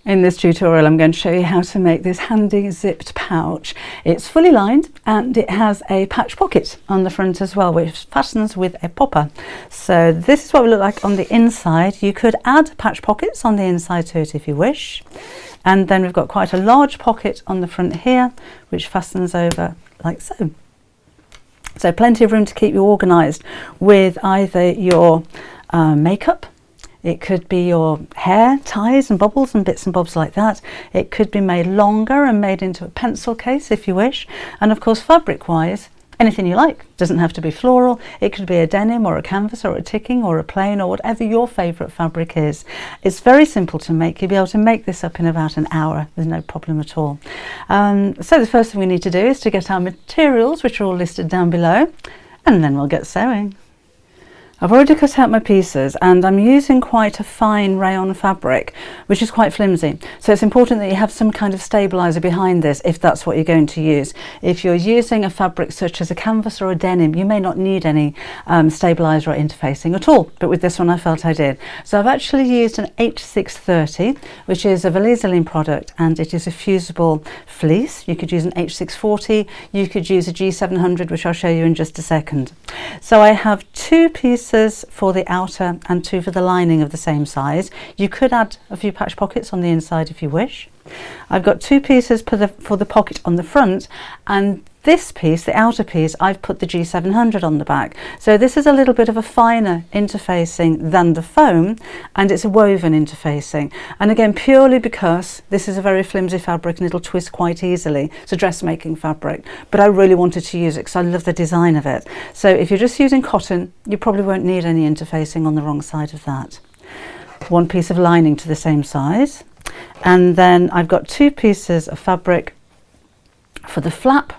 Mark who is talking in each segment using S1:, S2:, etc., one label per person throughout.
S1: In this tutorial I'm going to show you how to make this handy zipped pouch. It's fully lined and it has a patch pocket on the front as well, which fastens with a popper. So this is what it will look like on the inside. You could add patch pockets on the inside to it if you wish. And then we've got quite a large pocket on the front here, which fastens over like so. So plenty of room to keep you organised with either your makeup. It could be your hair, ties and bobbles and bits and bobs like that. It could be made longer and made into a pencil case if you wish. And of course, fabric wise, anything you like. Doesn't have to be floral. It could be a denim or a canvas or a ticking or a plain or whatever your favourite fabric is. It's very simple to make. You'll be able to make this up in about an hour with no problem at all. So the first thing we need to do is to get our materials, which are all listed down below, and then we'll get sewing. I've already cut out my pieces and I'm using quite a fine rayon fabric, which is quite flimsy. So it's important that you have some kind of stabiliser behind this if that's what you're going to use. If you're using a fabric such as a canvas or a denim, you may not need any stabiliser or interfacing at all. But with this one I felt I did. So I've actually used an H630, which is a Valaiseline product, and it is a fusible fleece. You could use an H640, you could use a G700, which I'll show you in just a second. So I have two pieces for the outer and two for the lining of the same size. You could add a few patch pockets on the inside if you wish. I've got two pieces for the pocket on the front, and this piece, the outer piece, I've put the G700 on the back. So this is a little bit of a finer interfacing than the foam, and it's a woven interfacing. And again, purely because this is a very flimsy fabric and it'll twist quite easily. It's a dressmaking fabric, but I really wanted to use it because I love the design of it. So if you're just using cotton, you probably won't need any interfacing on the wrong side of that. One piece of lining to the same size. And then I've got two pieces of fabric for the flap,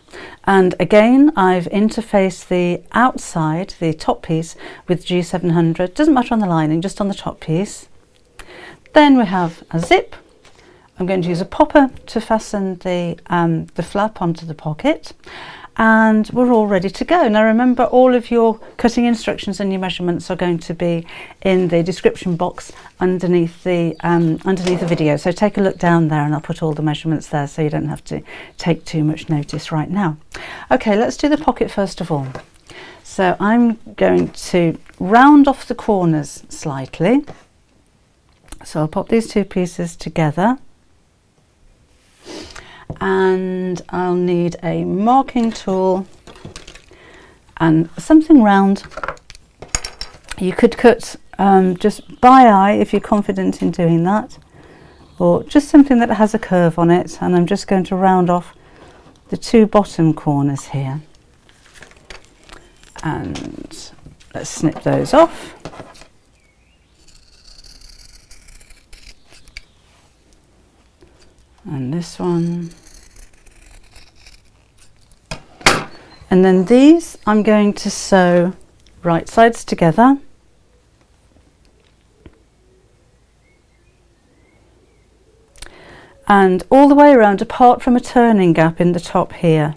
S1: and again I've interfaced the outside, the top piece, with G700. Doesn't matter on the lining, just on the top piece. Then we have a zip. I'm going to use a popper to fasten the flap onto the pocket, and we're all ready to go. Now remember, all of your cutting instructions and your measurements are going to be in the description box underneath the video, so take a look down there and I'll put all the measurements there so you don't have to take too much notice right now. Okay, let's do the pocket first of all. So I'm going to round off the corners slightly, so I'll pop these two pieces together. And I'll need a marking tool and something round. You could cut just by eye if you're confident in doing that, or just something that has a curve on it, and I'm just going to round off the two bottom corners here, and let's snip those off. And this one. And then these I'm going to sew right sides together. And all the way around, apart from a turning gap in the top here.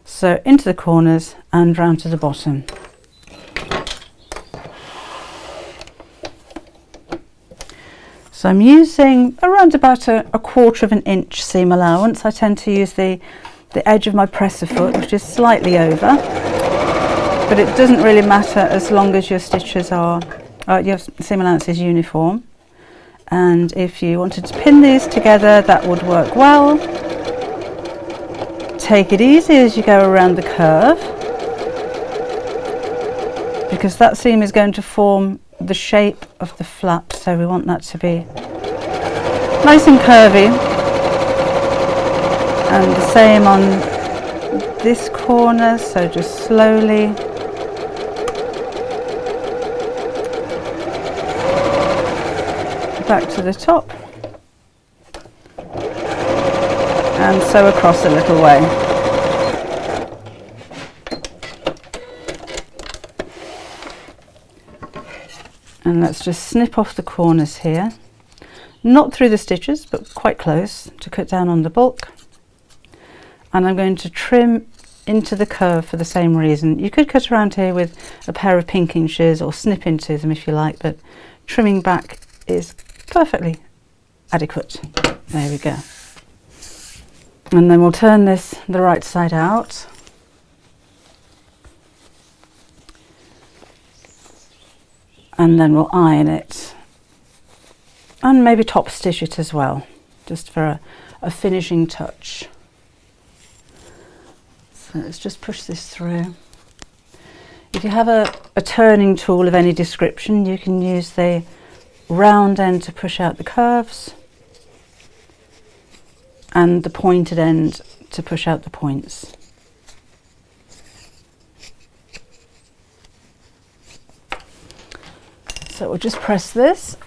S1: So into the corners and round to the bottom. So I'm using around about a 1/4 of an inch seam allowance. I tend to use the edge of my presser foot, which is slightly over, but it doesn't really matter as long as your stitches are, your seam allowance is uniform. And if you wanted to pin these together, that would work well. Take it easy as you go around the curve, because that seam is going to form the shape of the flap, so we want that to be nice and curvy. And the same on this corner, so just slowly back to the top and sew across a little way. And let's just snip off the corners here, not through the stitches but quite close to cut down on the bulk. And I'm going to trim into the curve for the same reason. You could cut around here with a pair of pinking shears or snip into them if you like, but trimming back is perfectly adequate. There we go. And then we'll turn this the right side out. And then we'll iron it. And maybe top stitch it as well, just for a finishing touch. So let's just push this through. If you have a turning tool of any description, you can use the round end to push out the curves and the pointed end to push out the points. So we'll just press this.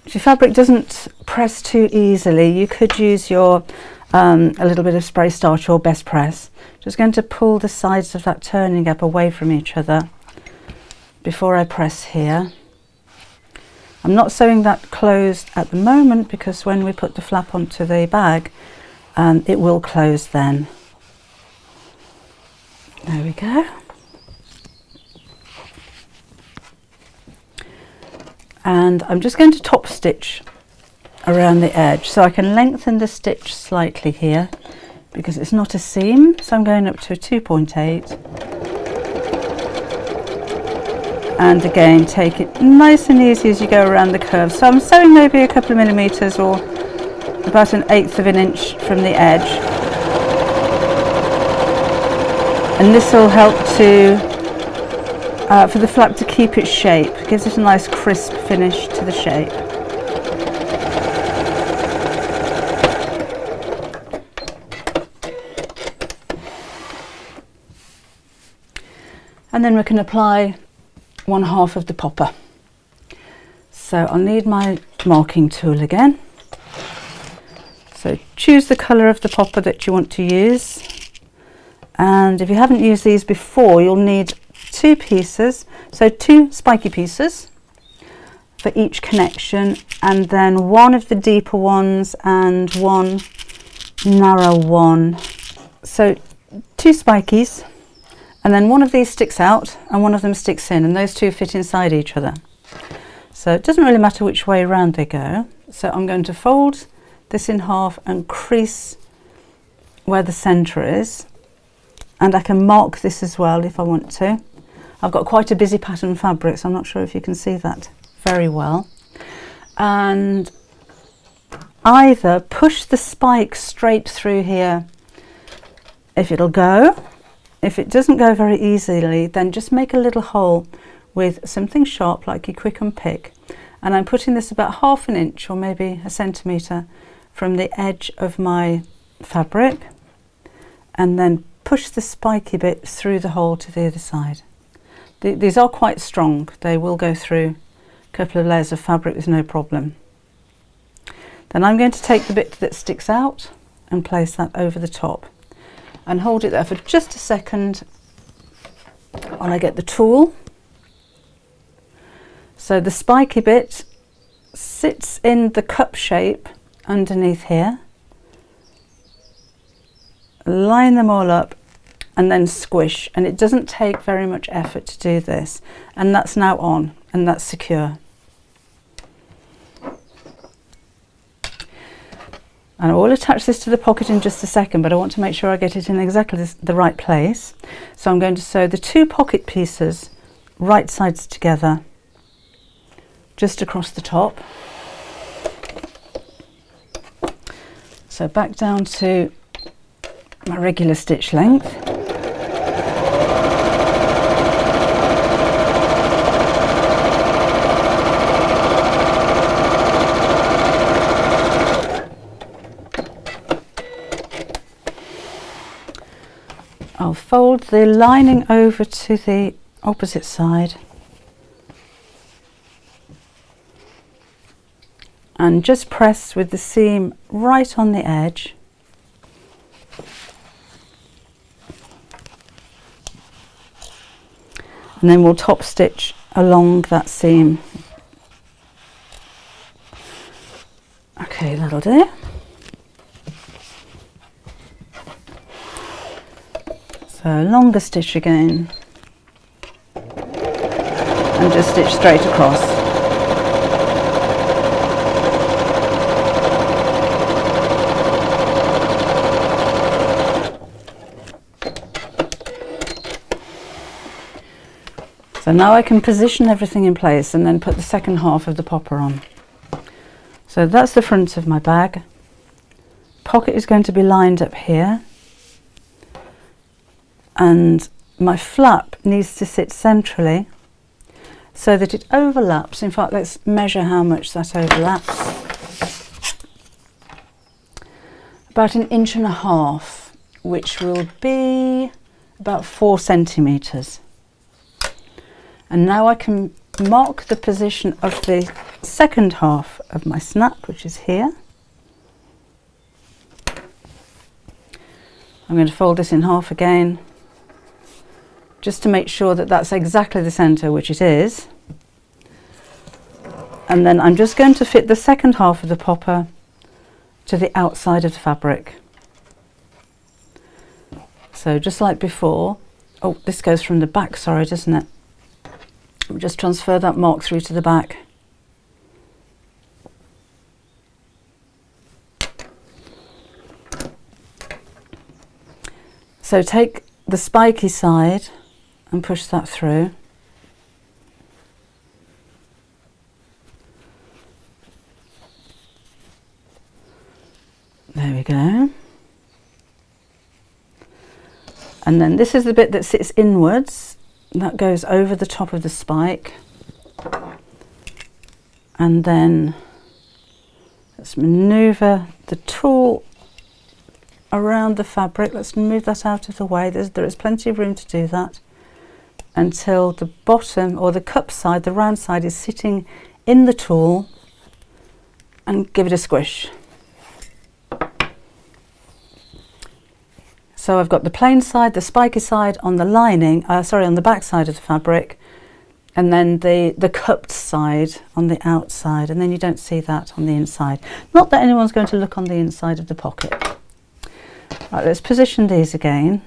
S1: If your fabric doesn't press too easily, you could use your a little bit of spray starch or best press. Just going to pull the sides of that turning gap away from each other before I press here. I'm not sewing that closed at the moment because when we put the flap onto the bag, it will close then. There we go. And I'm just going to top stitch around the edge so I can lengthen the stitch slightly here because it's not a seam, so I'm going up to a 2.8 and again take it nice and easy as you go around the curve. So I'm sewing maybe a couple of millimeters or about 1/8 of an inch from the edge, and this will help to for the flap to keep its shape. It gives it a nice crisp finish to the shape. And then we can apply 1/2 of the popper. So I'll need my marking tool again. So choose the colour of the popper that you want to use. And if you haven't used these before, you'll need 2 pieces, so 2 spiky pieces for each connection, and then one of the deeper ones and one narrow one. So 2 spikies, and then one of these sticks out and one of them sticks in, and those 2 fit inside each other. So it doesn't really matter which way around they go. So I'm going to fold this in half and crease where the centre is, and I can mark this as well if I want to. I've got quite a busy pattern fabric, so I'm not sure if you can see that very well. And either push the spike straight through here if it'll go. If it doesn't go very easily, then just make a little hole with something sharp like your quick and pick. And I'm putting this about 1/2 an inch or maybe a centimetre from the edge of my fabric, and then push the spiky bit through the hole to the other side. These are quite strong. They will go through a couple of layers of fabric with no problem. Then I'm going to take the bit that sticks out and place that over the top and hold it there for just a second while I get the tool. So the spiky bit sits in the cup shape underneath here. Line them all up and then squish, and it doesn't take very much effort to do this, and that's now on and that's secure. And I will attach this to the pocket in just a second, but I want to make sure I get it in exactly the right place. So I'm going to sew the 2 pocket pieces right sides together just across the top. So back down to my regular stitch length. I'll fold the lining over to the opposite side and just press with the seam right on the edge. And then we'll top stitch along that seam. Okay, that'll do. So So longer stitch again, and just stitch straight across. So now I can position everything in place and then put the second half of the popper on. So that's the front of my bag. Pocket is going to be lined up here, and my flap needs to sit centrally so that it overlaps. In fact, let's measure how much that overlaps. About 1.5 inches, which will be about 4 centimetres. And now I can mark the position of the second half of my snap, which is here. I'm going to fold this in half again, just to make sure that that's exactly the centre, which it is. And then I'm just going to fit the second half of the popper to the outside of the fabric. So just like before, oh, this goes from the back, sorry, doesn't it? Just transfer that mark through to the back. So take the spiky side and push that through. There we go. And then this is the bit that sits inwards. That goes over the top of the spike, and then let's manoeuvre the tool around the fabric. Let's move that out of the way. There is plenty of room to do that until the bottom, or the cup side, the round side, is sitting in the tool, and give it a squish. So I've got the plain side, the spiky side on the lining, on the back side of the fabric, and then the cupped side on the outside, and then you don't see that on the inside. Not that anyone's going to look on the inside of the pocket. Right, let's position these again.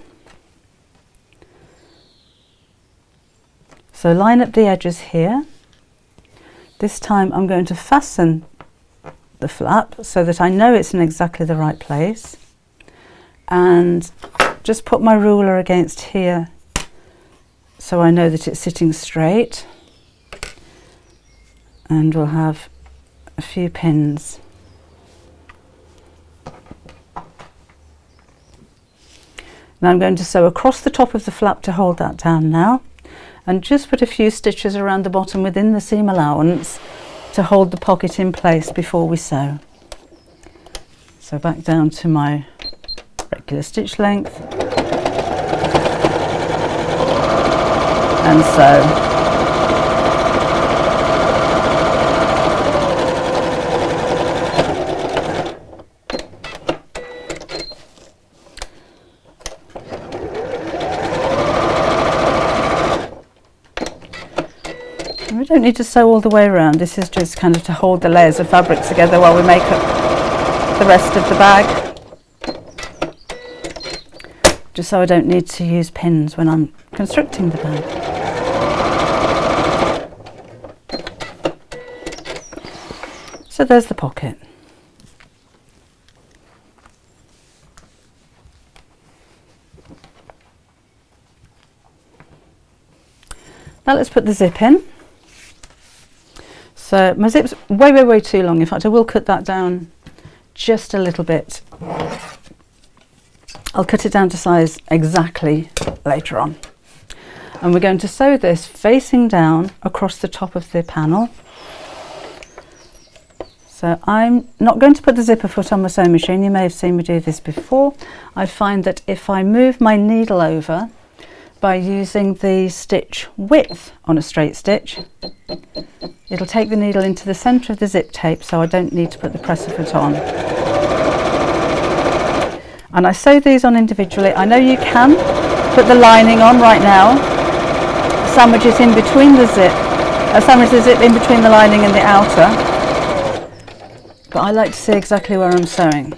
S1: So line up the edges here. This time I'm going to fasten the flap so that I know it's in exactly the right place. And just put my ruler against here so I know that it's sitting straight, and we'll have a few pins. Now I'm going to sew across the top of the flap to hold that down now, and just put a few stitches around the bottom within the seam allowance to hold the pocket in place before we sew. So back down to my regular stitch length, and sew. We don't need to sew all the way around. This is just kind of to hold the layers of fabric together while we make up the rest of the bag. Just so I don't need to use pins when I'm constructing the bag. So there's the pocket. Now let's put the zip in. So my zip's way too long. In fact, I will cut that down just a little bit. I'll cut it down to size exactly later on. And we're going to sew this facing down across the top of the panel. So I'm not going to put the zipper foot on my sewing machine. You may have seen me do this before. I find that if I move my needle over by using the stitch width on a straight stitch, it'll take the needle into the centre of the zip tape, so I don't need to put the presser foot on. And I sew these on individually. I know you can put the lining on right now, sandwich it in between the zip, sandwich the zip in between the lining and the outer, but I like to see exactly where I'm sewing.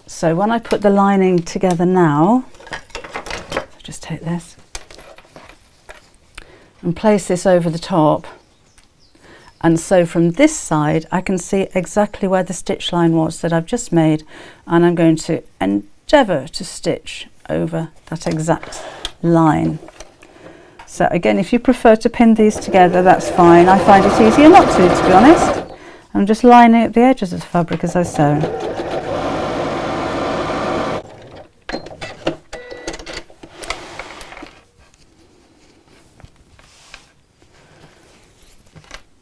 S1: So when I put the lining together now, just take this and place this over the top, and so from this side I can see exactly where the stitch line was that I've just made, and I'm going to endeavour to stitch over that exact line. So again, if you prefer to pin these together, that's fine. I find it easier not to be honest. I'm just lining up the edges of the fabric as I sew.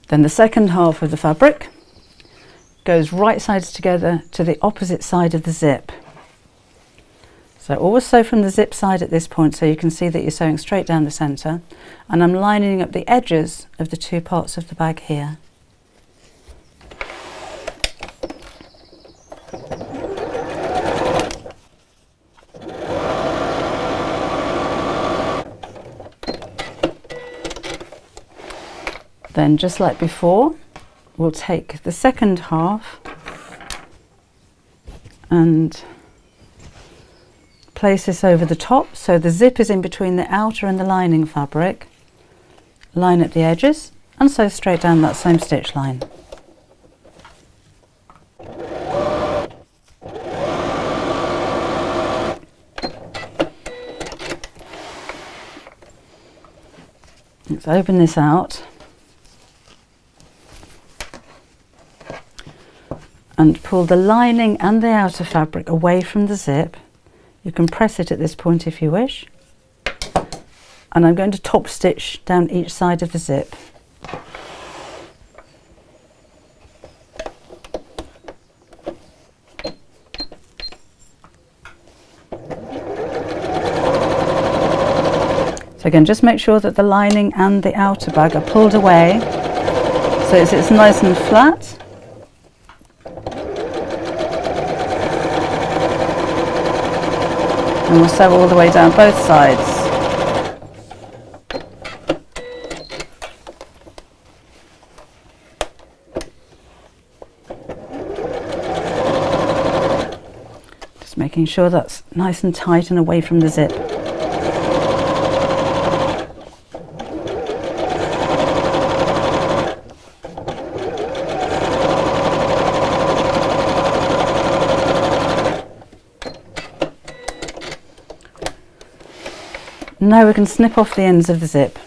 S1: Then the second half of the fabric goes right sides together to the opposite side of the zip. So always sew from the zip side at this point so you can see that you're sewing straight down the centre, and I'm lining up the edges of the two parts of the bag here. Then, just like before, we'll take the second half and place this over the top so the zip is in between the outer and the lining fabric. Line up the edges and sew straight down that same stitch line. Let's open this out and pull the lining and the outer fabric away from the zip. You can press it at this point if you wish. And I'm going to top stitch down each side of the zip. So again, just make sure that the lining and the outer bag are pulled away so it's nice and flat. And we'll sew all the way down both sides. Just making sure that's nice and tight and away from the zip. Now we can snip off the ends of the zip.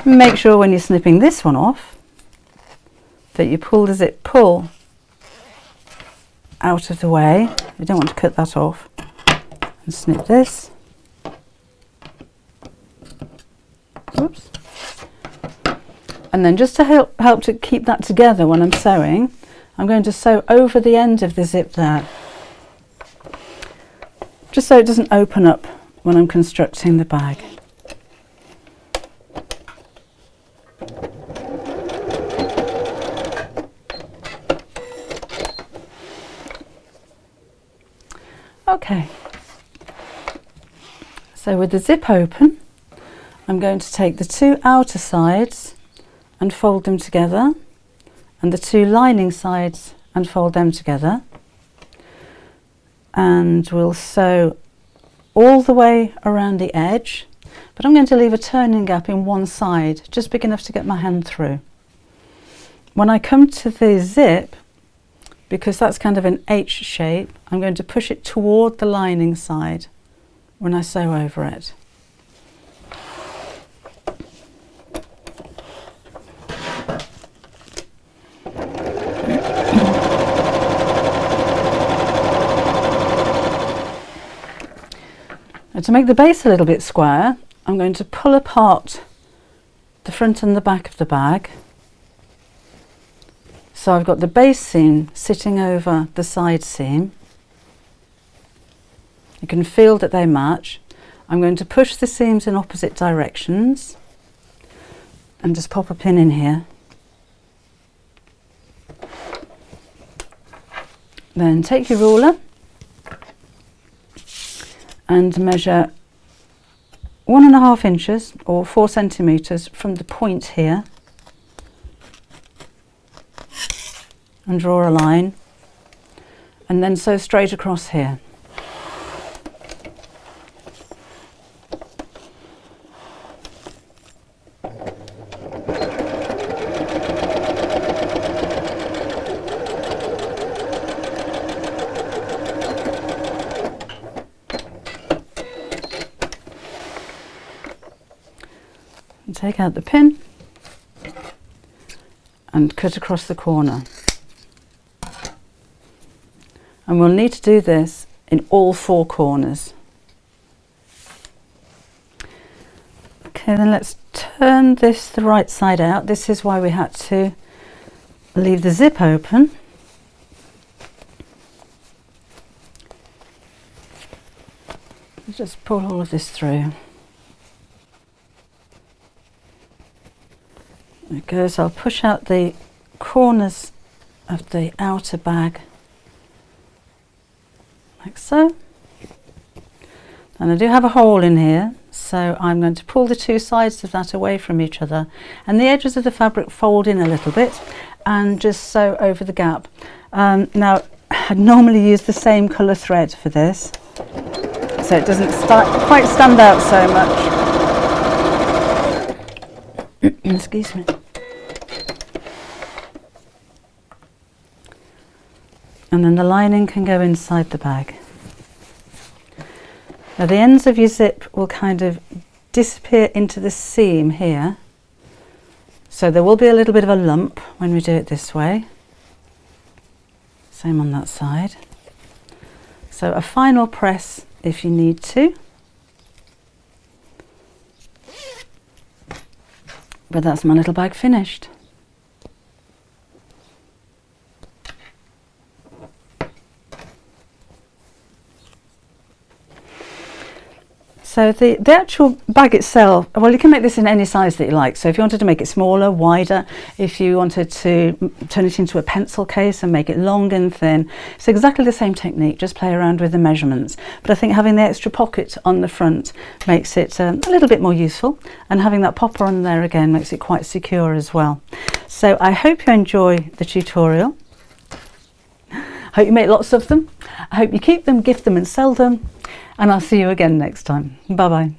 S1: Make sure when you're snipping this one off that you pull the zip pull out of the way. You don't want to cut that off. And snip this. Oops. And then just to help to keep that together when I'm sewing, I'm going to sew over the end of the zip there, just so it doesn't open up when I'm constructing the bag. Okay, so with the zip open, I'm going to take the two outer sides and fold them together, and the two lining sides and fold them together. And we'll sew all the way around the edge, but I'm going to leave a turning gap in one side, just big enough to get my hand through. When I come to the zip, because that's kind of an H shape, I'm going to push it toward the lining side when I sew over it. And to make the base a little bit square, I'm going to pull apart the front and the back of the bag. So I've got the base seam sitting over the side seam. You can feel that they match. I'm going to push the seams in opposite directions and just pop a pin in here. Then take your ruler and measure 1.5 inches or 4 centimeters from the point here and draw a line, and then sew straight across here. And take out the pin and cut across the corner. And we'll need to do this in all 4 corners. Okay, then let's turn this the right side out. This is why we had to leave the zip open. Just pull all of this through. There it goes. I'll push out the corners of the outer bag like so. And I do have a hole in here, so I'm going to pull the 2 sides of that away from each other, and the edges of the fabric fold in a little bit and just sew over the gap. Now I normally use the same colour thread for this, so it doesn't quite stand out so much. Excuse me. And then the lining can go inside the bag. Now the ends of your zip will kind of disappear into the seam here, so there will be a little bit of a lump when we do it this way. Same on that side. So a final press if you need to. But that's my little bag finished. So the actual bag itself, well, you can make this in any size that you like. So if you wanted to make it smaller, wider, if you wanted to turn it into a pencil case and make it long and thin, it's exactly the same technique, just play around with the measurements. But I think having the extra pocket on the front makes it a little bit more useful, and having that popper on there again makes it quite secure as well. So I hope you enjoy the tutorial. I hope you make lots of them. I hope you keep them, gift them and sell them. And I'll see you again next time. Bye bye.